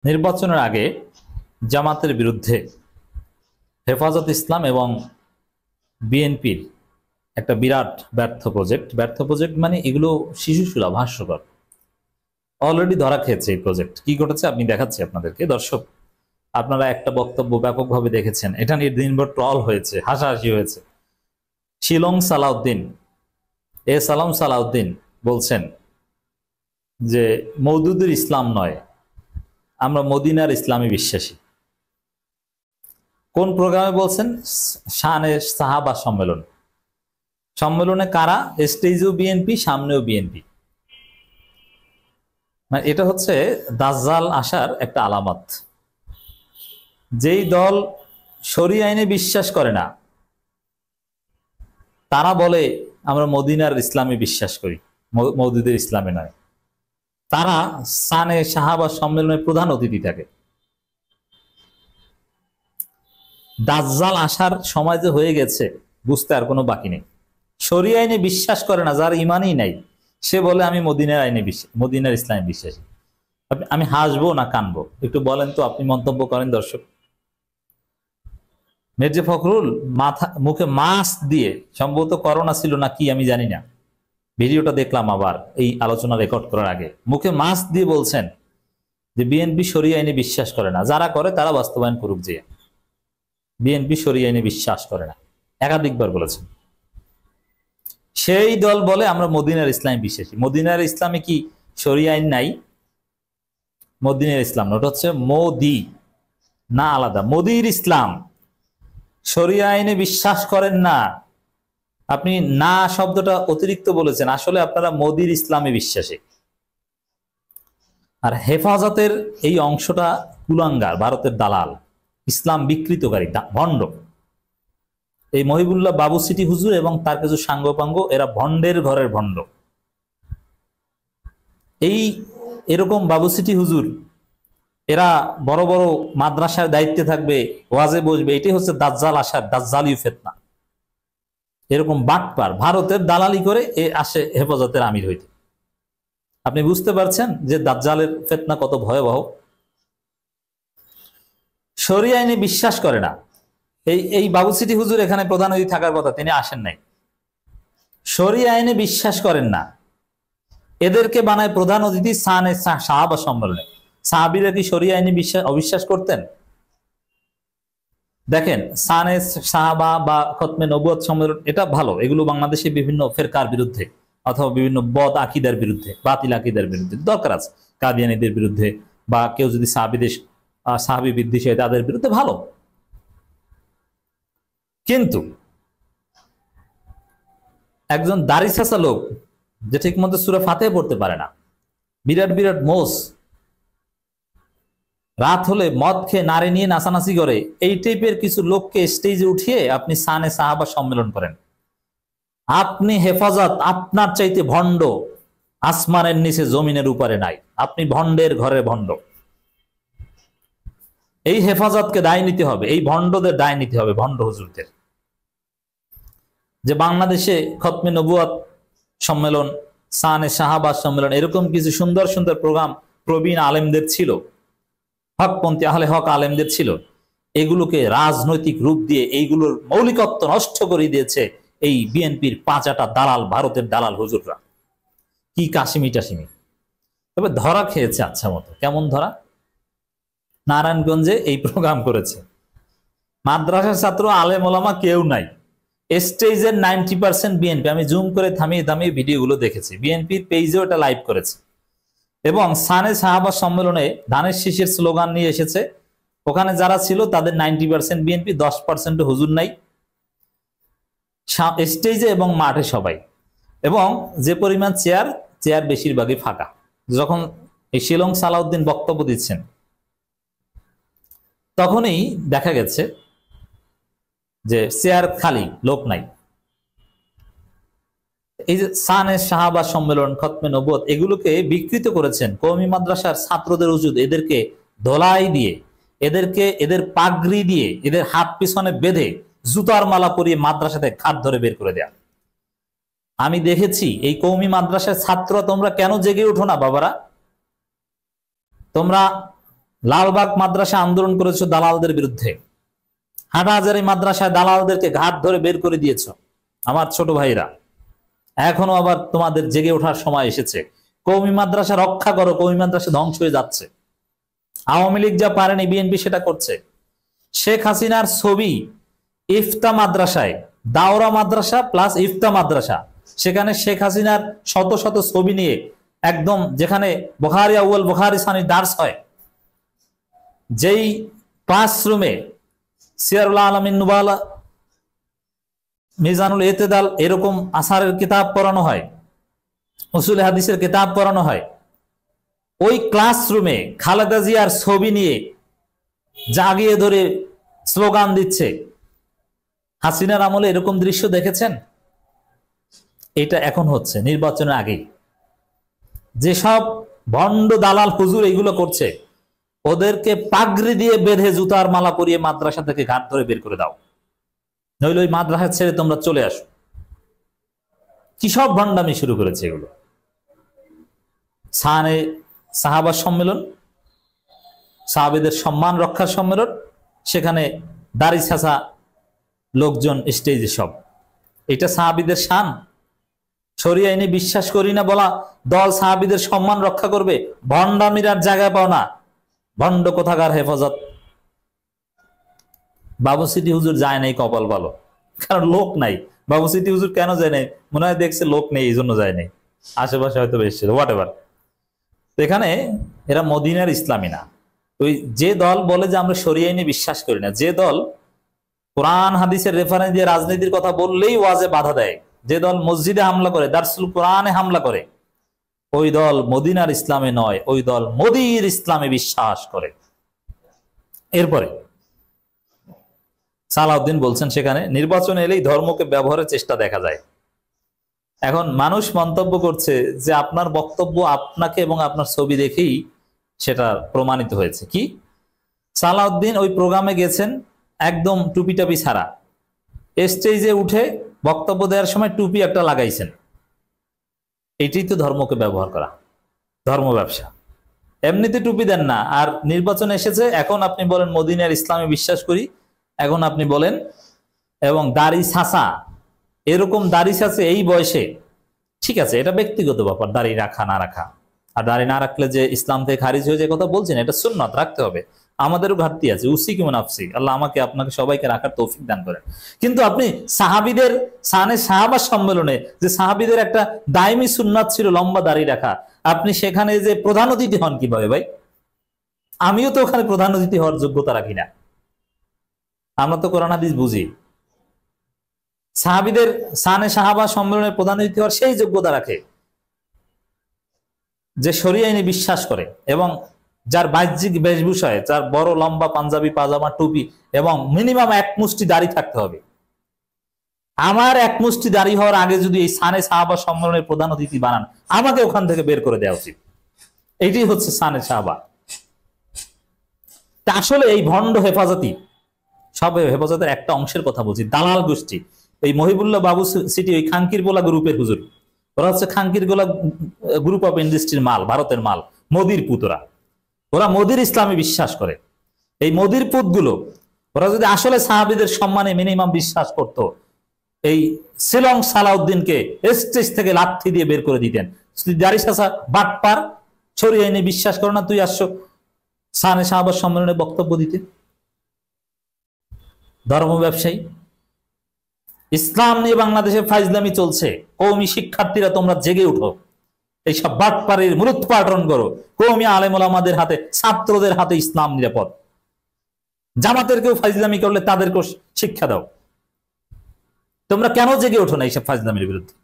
নির্বাচনের আগে জামাতের বিরুদ্ধে হেফাজত ইসলাম এবং বিএনপির একটা বিরাট ব্যর্থ প্রজেক্ট মানে এগুলো শিশুসুলভ, হাস্যকর। অলরেডি ধরা খেয়েছে এই প্রজেক্ট। কি ঘটেছে আপনি দেখাচ্ছি আপনাদেরকে। দর্শক, আপনারা একটা বক্তব্য ব্যাপকভাবে দেখেছেন, এটা নিয়ে দিনভর ট্রল হয়েছে, হাসাহাসি হয়েছে। শিলং সালাউদ্দিন, সালাউদ্দিন বলছেন যে মওদুদের ইসলাম নয়, আমরা মদিনার ইসলামে বিশ্বাসী। কোন প্রোগ্রামে বলছেন? শানে সাহাবা সম্মেলনে কারা? স্টেজেও বিএনপি, সামনেও বিএনপি। মানে এটা হচ্ছে দাজ্জাল আসার একটা আলামত। যেই দল শরীয়ত আইনে বিশ্বাস করে না তারা বলে আমরা মদিনার ইসলামে বিশ্বাস করি, মওদুদের ইসলামে নয়। তারা শানে সাহাবা সম্মেলনের প্রধান অতিথি থাকে। দাজ্জাল আসার সময় যে হয়ে গেছে বুঝতে আর কোনো বাকি নেই। শরীয়ত আইনে বিশ্বাস করে না, যার ইমানই নাই, সে বলে আমি মদিনার ইসলামে বিশ্বাসী। আমি হাসবো না কানবো একটু বলেন তো, আপনি মন্তব্য করেন। দর্শক, মির্জা ফখরুল মুখে মাস্ক দিয়ে, সম্ভবত করোনা ছিল না কি আমি জানি না, ভিডিওটা দেখলাম আবার এই আলোচনা রেকর্ড করার আগে, মুখে মাস্ক দিয়ে বলছেন যে বিএনপি শরীয়ত আইনে বিশ্বাস করে না, যারা করে তারা বাস্তবায়ন করুক। যে বিএনপি শরীয়ত আইনে বিশ্বাস করে না, একাধিকবার বলেছেন। সেই দল বলে আমরা মদিনার ইসলামে বিশ্বাসী। মদিনার ইসলামে কি শরীয়ত আইন নাই? মদিনার ইসলাম না, ওটা হচ্ছে মোদি, না আলাদা, মোদির ইসলাম। শরীয়ত আইনে বিশ্বাস করেন না, আপনি না শব্দটা অতিরিক্ত বলেছেন, আসলে আপনারা মোদির ইসলামে বিশ্বাসী। আর হেফাজতের এই অংশটা কুলাঙ্গার, ভারতের দালাল, ইসলাম বিকৃতকারী, ভণ্ড। এই মহিবুল্লাহ বাবু সিটি হুজুর এবং তার কিছু সাঙ্গপাঙ্গ, এরা ভণ্ডের ঘরের ভণ্ড। এরকম বাবু সিটি হুজুর এরা বড় বড় মাদ্রাসার দায়িত্বে থাকবে, ওয়াজে বসবে, এটাই হচ্ছে দাজ্জাল আসার, দাজ্জালি ফিতনা। এরকম বাটপার ভারতের দালালি করে আসে হেফাজতের আমির হইতে। আপনি বুঝতে পারছেন যে দাজ্জালের ফিতনা কত ভয়াবহ। শরীয়ত আইনে বিশ্বাস করে না। এই বাবু সিটি হুজুর এখানে প্রধান অতিথি থাকার কথা, তিনি আসেন নাই। শরীয়ত আইনে বিশ্বাস করেন না, এদেরকে বানায় প্রধান অতিথি শানে সাহাবা সম্মেলনে। সাহাবীরা কি শরীয়ত আইনে অবিশ্বাস করতেন? দেখেন, শানে সাহাবা বা খতমে নবুয়ত সম্মেলন, এটা ভালো। এগুলো বাংলাদেশে বিভিন্ন ফেরকার বিরুদ্ধে অথবা বিভিন্ন বদ আকিদার বিরুদ্ধে, বাতিল আকিদার বিরুদ্ধে দরকার আছে। কাদিয়ানীদের বিরুদ্ধে বা কেউ যদি সাহাবী বিদ্বেষী হয় তাদের বিরুদ্ধে ভালো। কিন্তু একজন দাড়ি চাচা লোক যে ঠিক মতো সূরা ফাতিহা পড়তে পারে না, বিরাট বিরাট মোস, রাত হলে মদ খেয়ে নারী নিয়ে নাচানাচি করে, এই টাইপের কিছু লোককে স্টেজে উঠিয়ে আপনি শানে সাহাবা সম্মেলন করেন। আপনি হেফাজত, আপনার চাইতে ভণ্ড আসমানের নিচে জমিনের উপরে নাই। আপনি ভণ্ডের ঘরে ভণ্ড। এই হেফাজতকে দায় নিতে হবে, এই ভণ্ডদের দায় নিতে হবে, ভণ্ড হুজুরদের। যে বাংলাদেশে খতমে নবুয়ত সম্মেলন, শানে সাহাবা সম্মেলন, এরকম কিছু সুন্দর সুন্দর প্রোগ্রাম প্রবীণ আলেমদের ছিল, হকপন্থী আহলে হক আলেমদের ছিল, এগুলোকে রাজনৈতিক রূপ দিয়ে এইগুলোর মৌলিকত্ব নষ্ট করে দিয়েছে এই বিএনপির পাঁচাটা দালাল, ভারতের দালাল হুজুররা। কি কাশিমি টাশিমি। তবে ধরা খেয়েছে আচ্ছা মতো। কেমন ধরা? নারায়ণগঞ্জে এই প্রোগ্রাম করেছে, মাদ্রাসার ছাত্র, আলেম ওলামা কেউ নাই, স্টেজের 90% বিএনপি। আমি জুম করে থামিয়ে ভিডিওগুলো দেখেছি, বিএনপির পেজেও এটা লাইভ করেছে। এবং শানে সাহাবা সম্মেলনে ধানের শীষের স্লোগান নিয়ে এসেছে। ওখানে যারা ছিল তাদের 90% বিএনপি, 10% হুজুর নাই স্টেজে এবং মাঠে সবাই। এবং যে পরিমাণ চেয়ার বেশিরভাগই ফাঁকা। যখন এই শিলং সালাউদ্দিন বক্তব্য দিচ্ছেন তখনই দেখা গেছে যে চেয়ার খালি, লোক নাই। এই যে শানে সাহাবা সম্মেলন, খতমে নবুয়ত, এগুলোকে বিকৃত করেছেন কওমি মাদ্রাসার ছাত্রদের উজুদ। এদেরকে ধোলাই দিয়ে, এদের পাগড়ি দিয়ে, এদের হাত পিছনে বেঁধে জুতার মালা পরিয়ে মাদ্রাসাতে খাট ধরে বের করে দেয়া। আমি দেখেছি এই কওমি মাদ্রাসার ছাত্র, তোমরা কেন জেগে উঠো না বাবারা? তোমরা লালবাগ মাদ্রাসা আন্দোলন করেছো দালালদের বিরুদ্ধে, হাটহাজারী মাদ্রাসায় দালালদেরকে ঘাট ধরে বের করে দিয়েছো। আমার ছোট ভাইরা, এখনো আবার তোমাদের জেগে ওঠার সময় এসেছে। কওমি মাদ্রাসা রক্ষা করো, কওমি মাদ্রাসা ধ্বংস হয়ে যাচ্ছে। আওয়ামী লীগ যা পারেনি বিএনপি সেটা করছে। শেখ হাসিনার ছবি ইফতা মাদ্রাসায়, দাওরা মাদ্রাসা প্লাস ইফতা মাদ্রাসা, সেখানে শেখ হাসিনার শত শত ছবি নিয়ে একদম, যেখানে বুখারী আউয়াল বুখারী সানি দার্স হয়, যেই ক্লাসরুমে সিয়ারুল আলামিন নুবালা, মিজানুল ইতিদাল এরকম আসারের কিতাব পড়ানো হয়, উসুল হাদিসের কিতাব পড়ানো হয়, ওই ক্লাসরুমে খালেদা জিয়ার ছবি নিয়ে জাগিয়ে ধরে স্লোগান দিচ্ছে। হাসিনার আমলে এরকম দৃশ্য দেখেছেন? এটা এখন হচ্ছে নির্বাচনের আগেই। যেসব ভণ্ড দালাল হুজুর এইগুলো করছে, ওদেরকে পাগড়ি দিয়ে বেঁধে জুতার মালা পরিয়ে মাদ্রাসা থেকে ঘাট ধরে বের করে দাও, নইলে ওই মাদ্রাসা ছেড়ে তোমরা চলে আসো। কি সব ভণ্ডামি শুরু করেছে এগুলো। সানে সাহাবা সম্মেলন, সাহাবীদের সম্মান রক্ষার সম্মেলন, সেখানে দাড়ি ছাঁচা লোকজন স্টেজে সব। এটা সাহাবীদের শান? শরিয়া আইনে বিশ্বাস করি না বলা দল সাহাবীদের সম্মান রক্ষা করবে? ভণ্ডামির আর জায়গা পাও না, ভণ্ড কোথাকার হেফাজত। বাবু সিটি হুজুর যায় নাই, কপাল ভালো, কারণ লোক নাই। বাবু সিটি হুজুর কেন যায় নাই? মনে হয় দেখছে লোক নেই, এই জন্য যায় নাই। আশেপাশে হয়তো এসেছিল, হোয়াট এভার। এখানে এরা মদিনার ইসলামী না। ওই যে দল বলে যে আমরা শরিয়া আইনে বিশ্বাস করি না, যে দল কোরআন হাদিসের রেফারেন্স দিয়ে রাজনীতির কথা বললেই ওয়াজে বাধা দেয়, যে দল মসজিদে হামলা করে, দারসুল কোরআনে হামলা করে, ওই দল মদিনার ইসলামে নয়, ওই দল মোদির ইসলামে বিশ্বাস করে। এরপরে সালাউদ্দিন বলছেন সেখানে নির্বাচন এলেই ধর্মকে ব্যবহারের চেষ্টা দেখা যায়। এখন মানুষ মন্তব্য করছে যে আপনার বক্তব্য আপনাকে এবং আপনার ছবি দেখেই সেটা প্রমাণিত হয়েছে। কি? সালাউদ্দিন ওই প্রোগ্রামে গেছেন একদম টুপি টাপি ছাড়া, স্টেজে উঠে বক্তব্য দেওয়ার সময় টুপি একটা লাগাইছেন। এটাই তো ধর্মকে ব্যবহার করা, ধর্ম ব্যবসা। এমনিতে টুপি দেন না, আর নির্বাচন এসেছে, এখন আপনি বলেন মদিনার ইসলামে বিশ্বাস করি, এখন আপনি বলেন, এবং দাড়ি ছাঁচা, এরকম দাড়ি ছাঁচে এই বয়সে, ঠিক আছে এটা ব্যক্তিগত ব্যাপার, দাড়ি রাখা না রাখা। আর দাড়ি না রাখলে যে ইসলাম থেকে খারিজ হয়ে যায় কথা বলছেন, এটা সুন্নাত, রাখতে হবে। আমাদেরও ঘাটতি আছে, উসি কি মুনাফসি, আল্লাহ আমাকে আপনাকে সবাইকে রাখার তৌফিক দান করেন। কিন্তু আপনি সাহাবীদের সানে সাহাবা সম্মেলনে যে সাহাবীদের একটা দায়মি সুন্নাত ছিল লম্বা দাড়ি রাখা, আপনি সেখানে যে প্রধান অতিথি হন কিভাবে ভাই? আমিও তো ওখানে প্রধান অতিথি হওয়ার যোগ্যতা রাখি না। আমরা তো কোরআন হাদিস বুঝি। সাহাবীদের সানে সাহাবা সম্মেলনের প্রধান অতিথি হওয়ার সেই যোগ্যতা রাখে যে শরিয়া আইনে বিশ্বাস করে, এবং যার বাহ্যিক বেশভূষায়, যার বড় লম্বা পাঞ্জাবি পাজামা টুপি এবং মিনিমাম এক মুষ্টি দাড়ি থাকতে হবে। আমার এক মুষ্টি দাড়ি হওয়ার আগে যদি এই সানে সাহাবা সম্মেলনের প্রধান অতিথি বানান, আমাকে ওখান থেকে বের করে দেওয়া উচিত। এটি হচ্ছে সানে সাহাবা। আসলে এই ভণ্ড হেফাজতি, সব হেফাজতের একটা অংশের কথা বলছি, দালাল গোষ্ঠী। এই মহিবুল্লাহ বাবু সিটি ওই খাঙ্কির গোলা গ্রুপের হুজুর, ওরা হচ্ছে খাঙ্কির গোলা গ্রুপ অফ ইন্ডাস্ট্রির মাল, ভারতের মাল, মোদির পুতরা। ওরা মোদির ইসলামে বিশ্বাস করে। এই মোদির পুতগুলো, ওরা যদি আসলে সাহাবীদের সম্মানে মিনিমাম বিশ্বাস করত, এই শিলং সালাউদ্দিনকে স্টেজ থেকে লাথি দিয়ে বের করে দিতেন। দাড়ি ছাঁচা বাটপার, শরিয়া আইনে বিশ্বাস করো না, তুই আসছো সানে সাহাবার সম্মেলনে বক্তব্য দিতে? ধর্ম ব্যবসায়ী। ইসলাম নিয়ে বাংলাদেশে ফাইজলামি চলছে, কওমি শিক্ষার্থীরা তোমরা জেগে উঠো, এইসব বাটপাড়ির মূলোৎপাটন করো। কওমি আলেম ওলামাদের হাতে, ছাত্রদের হাতে ইসলাম নিরাপদ। জামাতের কেউ ফাইজলামি করলে তাদেরকেও শিক্ষা দাও। তোমরা কেন জেগে ওঠো না এইসব ফাইজলামির বিরুদ্ধে?